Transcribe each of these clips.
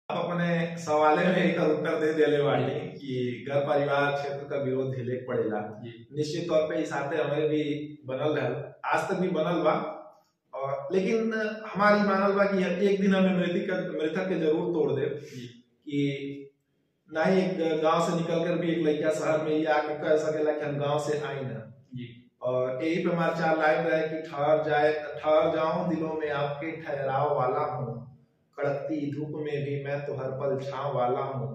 आप अपने सवाले में एक उत्तर दे दिले बाड़ी कि घर परिवार क्षेत्र का विरोध झेले के पड़ेला। निश्चित तौर पे इस हाथे हमें भी बनल रहा, आज तक भी बनल बा। और लेकिन हमारी मानल बा कि एक दिन हमें मृतक के जरूर तोड़ दे कि ना ही एक गांव से निकलकर भी एक लड़का शहर में ये आके कह सकेला कि हम गांव से आई ना। और यही पे हमारे चार लाइन रहे कि ठहर जाऊं दिलों में आपके ठहराव वाला हूँ, कड़कती धूप में भी मैं तो हर पल छांव वाला हूँ,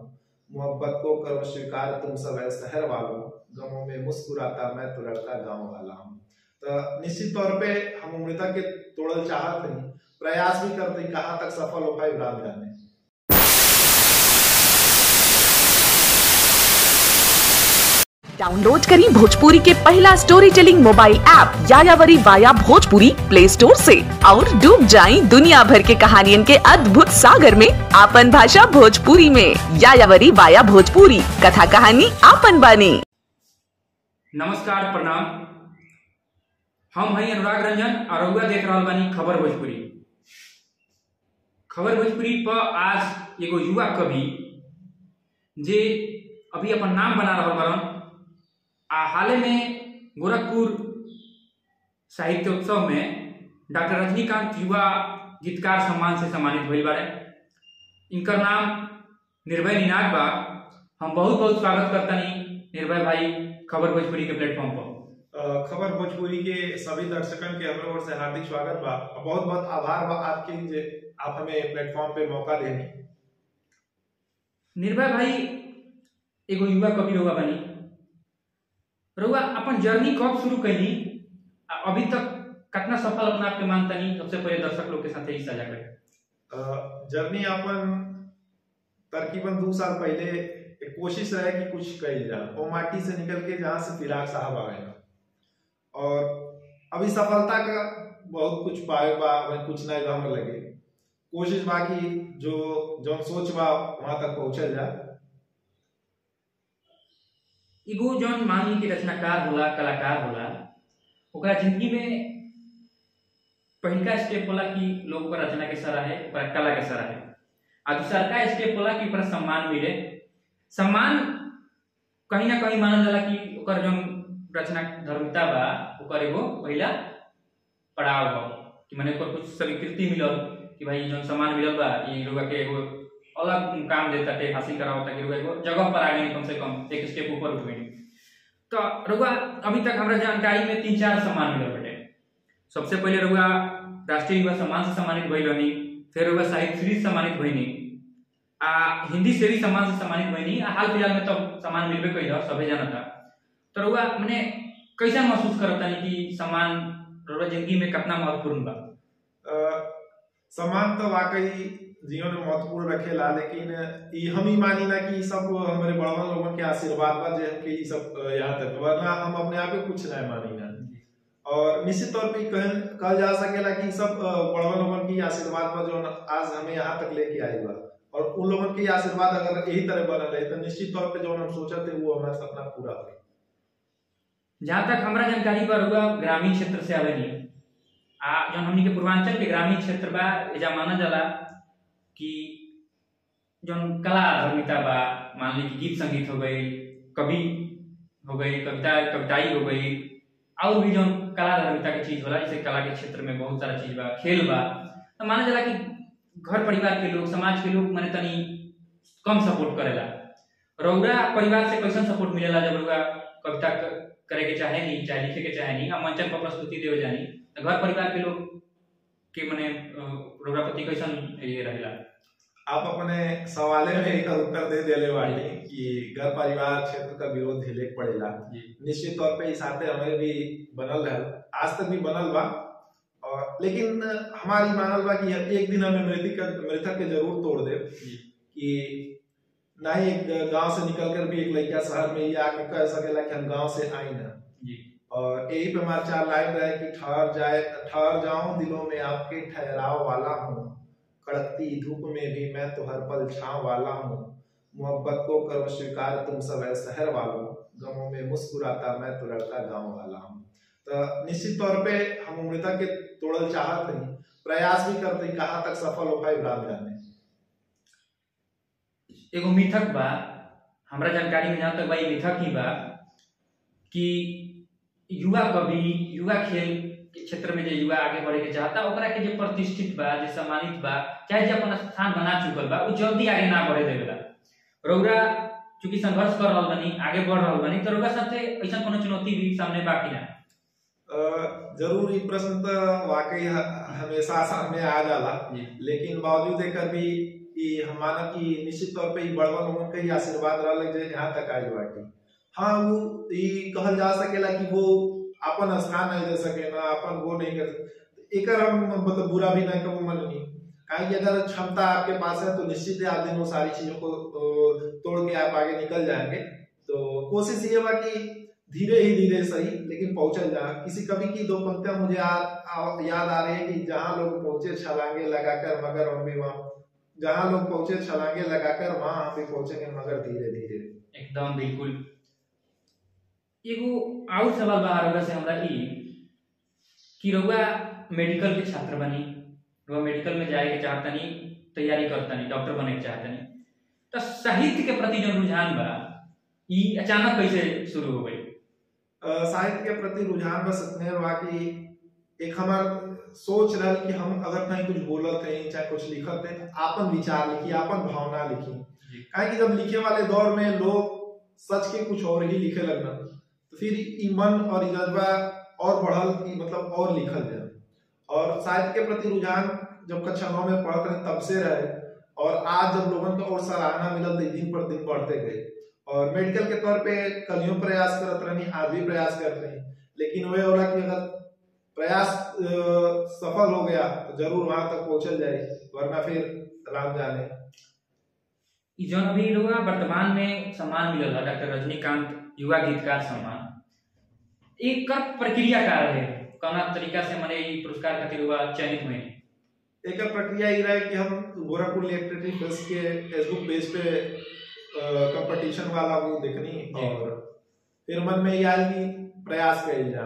मोहब्बत को करो स्वीकार तुम सब है शहर वालों, गमों में मुस्कुराता मैं तो लड़का गांव वाला हूँ। तो निश्चित तौर पे हम मृतक के तोड़ल चाहत नहीं, प्रयास भी करते, कहाँ तक सफल हो पाए राम जाने। डाउनलोड करें भोजपुरी के पहला story telling mobile app यायावरी via Bhojpuri play store से और डूब जाएं दुनिया भर के कहानियों के अद्भुत सागर में आपन भाषा भोजपुरी में। यायावरी वाया भोजपुरी, कथा कहानी आपन बानी। नमस्कार, प्रणाम। हम हैं अनुराग रंजन और रउआ देख रहा बानी खबर भोजपुरी। खबर भोजपुरी पर आज एगो युवा कवि जे अभी अपन नाम बना रहा बारन हाल में गोरखपुर साहित्योत्सव में डॉक्टर रजनीकांत युवा गीतकार सम्मान से सम्मानित भइल बारे। इनका नाम निर्भय निनाद बा। हम बहुत बहुत स्वागत करतानी निर्भय भाई खबर भोजपुरी के प्लेटफॉर्म पर। खबर भोजपुरी के सभी दर्शकों के हमारे ओर से हार्दिक स्वागत बा। बहुत बहुत आभार बा आपके जे आप हमें प्लेटफॉर्म पे मौका देनी। निर्भय भाई एगो युवा कवि रउआ बनी, रउआ अपन जर्नी कब शुरू कैली, अभी तक कितना सफल अपना आप के मानतनी, सबसे पहले दर्शक लोग के साथ ही साझा करें। जर्नी अपन तकरीबन 2 साल पहले एक कोशिश रहे कि कुछ कही जाए, वो माटी से निकल के जहाँ से फिराक साहब आ गए और अभी सफलता का बहुत कुछ पाए बा, कुछ नहीं बा हमें लगे। कोशिश बा कि जो सोच बा वहां तक पहुंचल जाए। एगो जौन मान ली कि रचनाकार होला, कलाकार होला, ओकरा जिंदगी में पहिलका स्टेप होला कि लोग पर रचना के सराहे, ओकरा कला के सराहे, आ दूसरा स्टेप होला कि ओकरा सम्मान मिले। सम्मान कहीं ना कहीं मानल जाला कि ओकर जौन रचना धर्मिता बा ओकर एगो पहिला पड़ाव बा कि माने ओकर कुछ स्वीकृति मिलल कि भाई जौन सम्मान मिलल बा ई लोग के एगो अलग काम देता है, हासिल करावता कि एगो जगह पर आ गई, कम से कम एक स्टेप ऊपर उठ गई। तो रउआ अभी तक हमरा जानकारी में 3-4 सम्मान मिलल बटे। सबसे पहले रउआ राष्ट्रीय युवा सम्मान से सम्मानित भइल रहनी, फिर रउआ साहित्य श्री सम्मानित भइनी, हिंदी से भी सम्मान से सम्मानित भइनी, हाल फिलहाल में तो सम्मान मिलबे कइल सबे जानता। तो रउआ माने कैसा महसूस करतानी कि सम्मान रउआ जिंदगी में कितना महत्वपूर्ण बा? सम्मान तो वाकई जीवन में महत्वपूर्ण रखेला, लेकिन हम ही मानी ना कि सब हमारे बड़वा लोगों के आशीर्वाद बा जे हमके ई सब यहाँ तक, वरना हम अपने आप में कुछ नहीं मानी ना। और निश्चित तौर पे कहल जा सकेला कि सब बड़वा लोगों की आशीर्वाद बा जो आज हमें यहाँ तक लेके आई बा। और उन लोगों के आशीर्वाद अगर यही तरह बनल रहे तो निश्चित तौर पे जो हम सोचते वो हमारा सपना पूरा हो। जहाँ तक हमारा जानकारी पर हुआ ग्रामीण क्षेत्र से आवेनी, जो हमनी के पूर्वांचल के ग्रामीण क्षेत्र बा, एजा माना जाला कि जो कला धर्मिता बा, मान ली कि गीत संगीत हो गई, कवि हो गई, कविताई हो गई, और भी जो कला धर्मिता की चीज होला, जैसे कला के क्षेत्र में बहुत सारा चीज बा, खेल बा, तो माना जाला कि घर परिवार के लोग, समाज के लोग माने तनी कम सपोर्ट करेला। रउरा परिवार से कैसन सपोर्ट मिलेला जब रउरा कविता करे के चाहे नहीं, चाहे लिखे के चाहे नहीं, आ मंचन पर प्रस्तुति देवे जानी, तो घर परिवार के लोग के माने रउरा प्रति कैसन ये रहेला? आप अपने सवाले में एक उत्तर दे दिले बाड़ी कि घर परिवार क्षेत्र का विरोध झेले के पड़ेला। निश्चित तौर पे इस हाथे हमें भी बनल रहा, आज तक भी बनल बा। और लेकिन हमारी मानल बा कि एक दिन हमें मृतक के जरूर तोड़ दे कि ना ही एक गांव से निकलकर भी एक लड़का शहर में ये आके कह सकेला कि हम गांव से आई ना। और यही पे हमारे चार लाइन रहे कि ठहर जाऊं दिलों में आपके ठहराव वाला हूँ, कड़कती धूप में भी मैं तो हर पल छांव वाला हूँ, मोहब्बत को करो स्वीकार तुम सब है शहर वालों, गमों में मुस्कुराता मैं तो लड़का गांव वाला हूँ। तो निश्चित तौर पे हम मृतक के तोड़ल चाहत नहीं, प्रयास भी करते, कहाँ तक सफल हो पाए राम जाने। एगो मिथक बा, हमरा जानकारी में जहाँ तक बा, ये मिथक ही बा कि युवा कवि, युवा खेल के क्षेत्र में जो युवा आगे बढ़े के चाहता, ओकरा के जो प्रतिष्ठित बा, जो सम्मानित बा, चाहे जो अपन स्थान बना चुकल बा, वो जल्दी आगे ना बढ़े देवेला। रउरा चूंकि संघर्ष कर रहल बानी, आगे बढ़ रहल बानी, तो रउरा साथे ऐसा कोनो चुनौती भी सामने बा कि ना? जरूर ये प्रश्न तो वाकई हमेशा सामने आ जाला, लेकिन बावजूद एकर भी हम माना कि निश्चित तौर पे बड़वा लोगन के ही आशीर्वाद रहल जे यहाँ तक आइल बाटी। हाँ, वो कहल जा सकेला कि वो अपन स्थान नहीं दे सके ना, अपन वो नहीं कर, एकर हम मतलब बुरा भी नहीं कबू मननी, कि अगर क्षमता आपके पास है तो निश्चित है आप दिन वो सारी चीजों को तोड़ के आप आगे निकल जाएंगे। तो कोशिश ये बा कि धीरे ही धीरे सही लेकिन पहुंचल जा। किसी कवि की दो पंक्तियां मुझे याद आ रही है कि जहां लोग पहुंचे छलांगे लगाकर मगर हम भी वहां, जहां लोग पहुंचे छलांगे लगाकर वहां हम भी पहुंचेंगे मगर धीरे धीरे। एकदम बिल्कुल। एगो और सवाल बा रउआ से हमरा ई कि रउआ मेडिकल के छात्र बनी, रउआ मेडिकल में जाए के चाहतनी, तैयारी करतनी, डॉक्टर बने के चाहतनी, तो साहित्य के प्रति जो रुझान बा ई अचानक कैसे शुरू हो गई? साहित्य के प्रति रुझान बस इतने बा कि एक हमार सोच रहा कि हम अगर कहीं कुछ बोलत है चाहे कुछ लिखत है, आपन विचार लिखी, आपन भावना लिखी। काहे कि जब लिखे वाले दौर में लोग सच के कुछ और ही लिखे लगना, तो फिर ई मन और जज्बा और बढ़ल कि मतलब और लिखल जाए। और साहित्य के प्रति रुझान जब कक्षा 9 में पढ़ते रहे तब से रहे, और आज जब लोगों को और सराहना मिलल तो दिन पर दिन बढ़ते गए। और मेडिकल के तौर पे कलियों प्रयास करत रहनी, आज भी प्रयास करते हैं, लेकिन वह होला कि अगर प्रयास सफल हो गया तो जरूर वहां तक पहुंचल जाए, वरना फिर राम जाने। जौन अभी लोग वर्तमान में सम्मान मिलल है डॉक्टर रजनीकांत युवा गीतकार सम्मान, एक प्रक्रिया का रहे, कौना तरीका से मने ई पुरस्कार खातिर हुआ चयनित हुए? एक प्रक्रिया ये रहा है कि हम गोरखपुर लिटरेचर फेस्ट के फेसबुक पेज पे कंपटीशन वाला वो देखनी, और फिर मन में ये आया कि प्रयास कइल जा।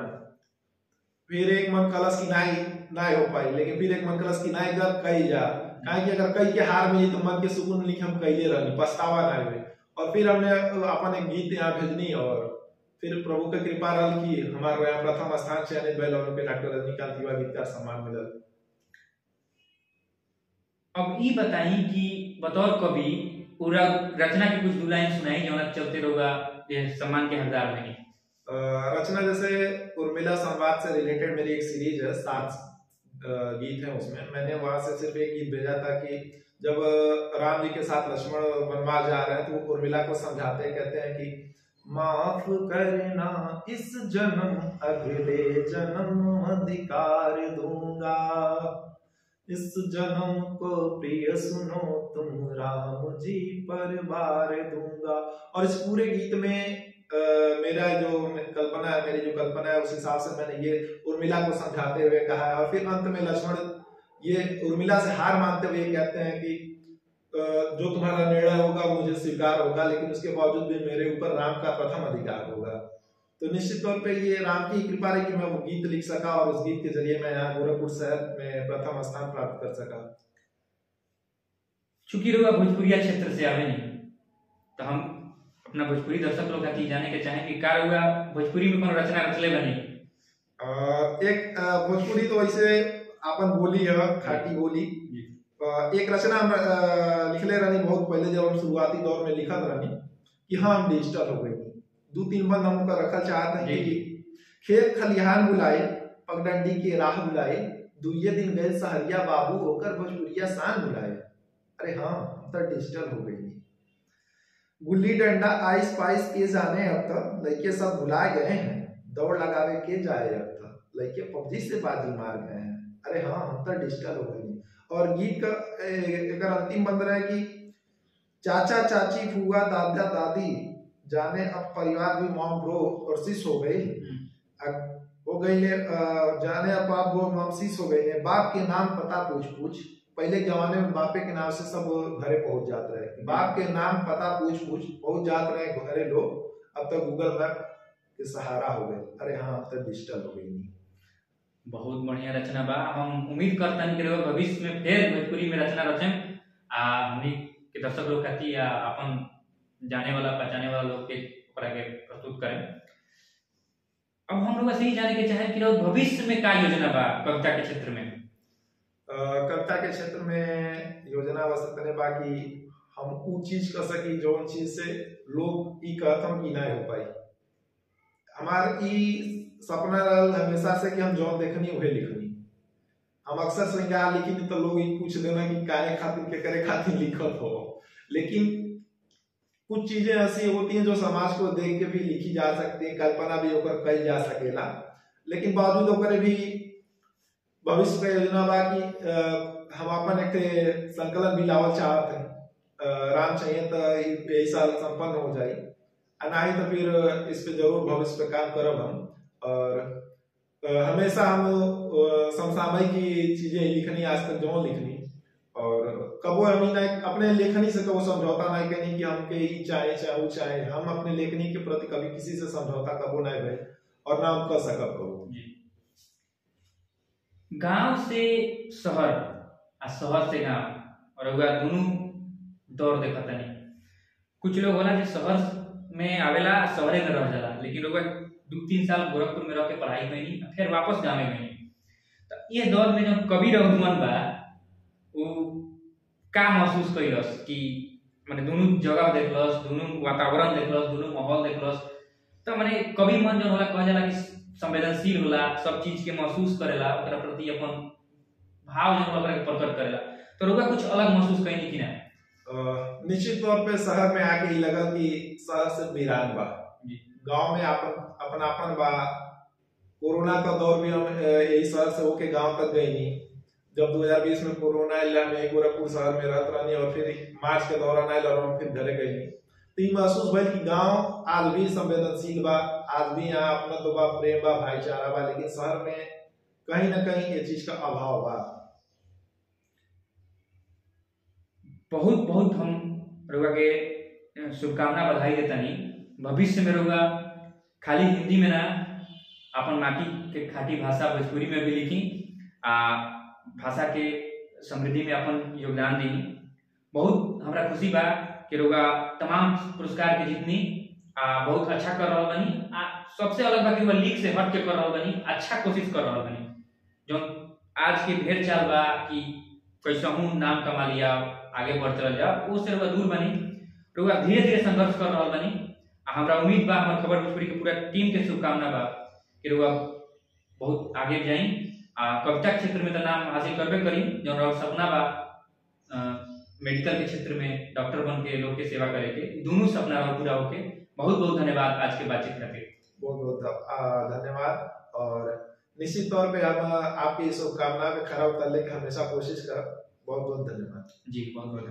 फिर एक मन कलश की नाई हो पाई, लेकिन फिर एक मन कलश की नाई जब कई जा, काहे कि अगर कई के हार मिली तो मन के सुकून लिखे हम कइले रहनी, पछतावा ना हुए। और फिर हमने अपन एक गीत यहाँ भेजनी, और फिर प्रभु का कृपा रहल कि हमारे यहाँ प्रथम स्थान चयनित भइल और डॉक्टर रजनीकांत युवा गीतकार सम्मान मिलल। अब ई बताई कि बतौर कवि पूरा रचना की कुछ दो लाइन सुनाई जो चलते रहोगा ये सम्मान के हकदार बनी। रचना जैसे उर्मिला संवाद से रिलेटेड मेरी एक सीरीज है, 7 गीत है उसमें। मैंने वहां से सिर्फ एक गीत भेजा था कि जब राम जी के साथ लक्ष्मण वनवास जा रहे हैं तो वो उर्मिला को समझाते कहते हैं कि माफ करना इस जन्म अगले जन्म अधिकार दूंगा, इस जन्म को प्रिय सुनो तुम राम जी पर बार दूंगा। और इस पूरे गीत में मेरा जो कल्पना है, मेरी जो कल्पना है उस हिसाब से मैंने ये उर्मिला को समझाते हुए कहा है। और फिर अंत में लक्ष्मण ये उर्मिला से हार मानते हुए कहते हैं कि जो तुम्हारा निर्णय होगा वो मुझे स्वीकार होगा, लेकिन उसके बावजूद भी मेरे ऊपर राम का प्रथम अधिकार होगा। तो निश्चित तौर पे ये राम की कृपा रही कि मैं वो गीत लिख सका, और उस गीत के जरिए मैं यहाँ गोरखपुर शहर में प्रथम स्थान प्राप्त कर सका। चूंकि लोग भोजपुरिया क्षेत्र से आवे नहीं, तो हम अपना भोजपुरी दर्शक लोग का जाने के चाहें कि का हुआ भोजपुरी में कौन रचना रचले बनी? एक भोजपुरी तो वैसे अपन बोली है, खाटी बोली। एक रचना लिखले रहनी बहुत पहले, जब हम शुरुआती दौर में लिखत रहनी कि हाँ हम डिजिटल हो गई। 2-3 बंद हम रखल चाहते हैं कि खेत खलिहान बुलाए पगडंडी के राह बुलाए, दुइये दिन गए सहरिया बाबू होकर भोजपुरिया शान बुलाए। अरे हाँ हम तो डिजिटल हो गई। गुल्ली डंडा आइस पाइस के जाने अब तक लड़के सब भुला गए हैं, दौड़ लगावे के जाए अब तक लड़के पबजी से बाजी मार गए हैं। अरे हाँ हम तो डिजिटल हो गई। और गीत का एक अंतिम बंद रहा है कि चाचा चाची फूआ दादा दादी जाने अब परिवार भी मॉम ब्रो और सिस हो गई, जाने अब बाप ब्रो मॉम सिस हो गई। बाप के नाम पता पूछ पूछ, पहले जमाने में बापे के नाम से सब घरे पहुंच जाते रहे, बाप के नाम पता पूछ पूछ पहुंच जाते रहे घरे लोग, अब तक गूगल मैप के सहारा हो गए। अरे हाँ अब तक डिजिटल हो गई। बहुत बढ़िया रचना बा। हम उम्मीद करते हैं कि भविष्य में फिर भोजपुरी में रचना रचें, हमनी कि दर्शक लोग खातिर या अपन जाने वाला पहचाने वाला लोग के प्रस्तुत करें। अब हम लोग ऐसे ही जाने के चाहे कि भविष्य में क्या योजना बा कविता के क्षेत्र में? कविता के क्षेत्र में योजना वैसे बा कि हम उ चीज कर सकी जो चीज से लोग ई कहत हम कि ना हो पाई। हमार ई सपना रहल हमेशा से कि हम जो देखनी वही लिखनी। हम अक्सर श्रृंगार लिखी तो लोग ई पूछ देना कि काहे खातिर के करे खातिर लिखत हो, लेकिन कुछ चीजें ऐसी होती हैं जो समाज को देख के भी लिखी जा सकती है, कल्पना भी होकर कही जा सकेला, लेकिन बावजूद होकर भी भविष्य का योजना बा कि हम अपन एक संकलन भी लावल चाहत हैं। राम चाहिए तो यही साल संपन्न हो जाए, नहीं तो फिर इस पे जरूर भविष्य पे काम करब हम। और हमेशा हम समसामयिक की चीजें लिखनी, आज तक जो लिखनी, और कबो हम अपने लेखनी से कबो समझौता नहीं करनी कि हमके ई चाहे वो चाहे। हम अपने लेखनी के प्रति कभी किसी से समझौता कबो नहीं भइल और ना हम कर सकब कबो। गांव से शहर आ शहर से गांव और दोनों दौर देखा तनी। कुछ लोग होला जो शहर में आवेला शहरे में रह जाला, लेकिन लोग 2-3 साल गोरखपुर में रह के पढ़ाई कैनी फिर वापस गाँव में गई। तो ये दौर में जब कवि रघुमन बा वो का महसूस कैलस कि माने दोनों जगह देखलस, दोनों वातावरण देखलस, दोनों माहौल देखलस। तो माने कवि मन जो होला कह जाला कि संवेदनशील होला, सब चीज के महसूस करेला, ओकरा प्रति अपन भाव जो होला प्रकट करेला। तो रोगा कुछ अलग महसूस कैनी कि ना? निश्चित तौर पे शहर में आके ही लगा कि शहर से वीरान बा, गांव में अपनापन बा। कोरोना का दौर भी हम यही शहर से होके गांव तक गई नहीं। जब 2020 में कोरोना आया मैं गोरखपुर शहर में रहत रहनी और फिर मार्च के दौरान आयल और हम फिर घरे गई नहीं। तो ये महसूस भइल कि गांव आज भी संवेदनशील बा, आज भी यहाँ अपना तो बा, प्रेम बा, भाईचारा बा, लेकिन शहर में कहीं ना कहीं ये चीज का अभाव बा। बहुत बहुत हम रउआ के शुभकामना बधाई देतानी। भविष्य में रउआ खाली हिंदी में ना अपन माटी के खाटी भाषा भोजपुरी में भी लिखी, भाषा के समृद्धि में अपन योगदान दी। बहुत हमरा खुशी बा कि रउआ तमाम पुरस्कार के जीतनी बहुत अच्छा कर रहा बनी। सबसे अलग बा कि वह लीक से हट के कर रहा बनी, अच्छा कोशिश कर रहा बनी। जो आज के ढेर चाल बा कि कैसा हूँ नाम कमा लिया आगे बढ़ चल जाओ, वो से रउआ दूर बनी। रउआ धीरे धीरे संघर्ष कर रहा बनी। हमरा उम्मीद बा, हमार खबर भोजपुरी के पूरा टीम के शुभकामना बा कि रउआ बहुत आगे जाई। कविता के क्षेत्र में तो नाम हासिल करबे करी, जो रउआ सपना बा मेडिकल के क्षेत्र में डॉक्टर बन के लोग के सेवा करे के, दोनों सपना पूरा होके। बहुत बहुत धन्यवाद आज के बातचीत खातिर। बहुत बहुत धन्यवाद। और निश्चित तौर पे हम आपकी शुभकामना पे खरा उतरने की हमेशा कोशिश करब। बहुत बहुत धन्यवाद जी, बहुत बहुत।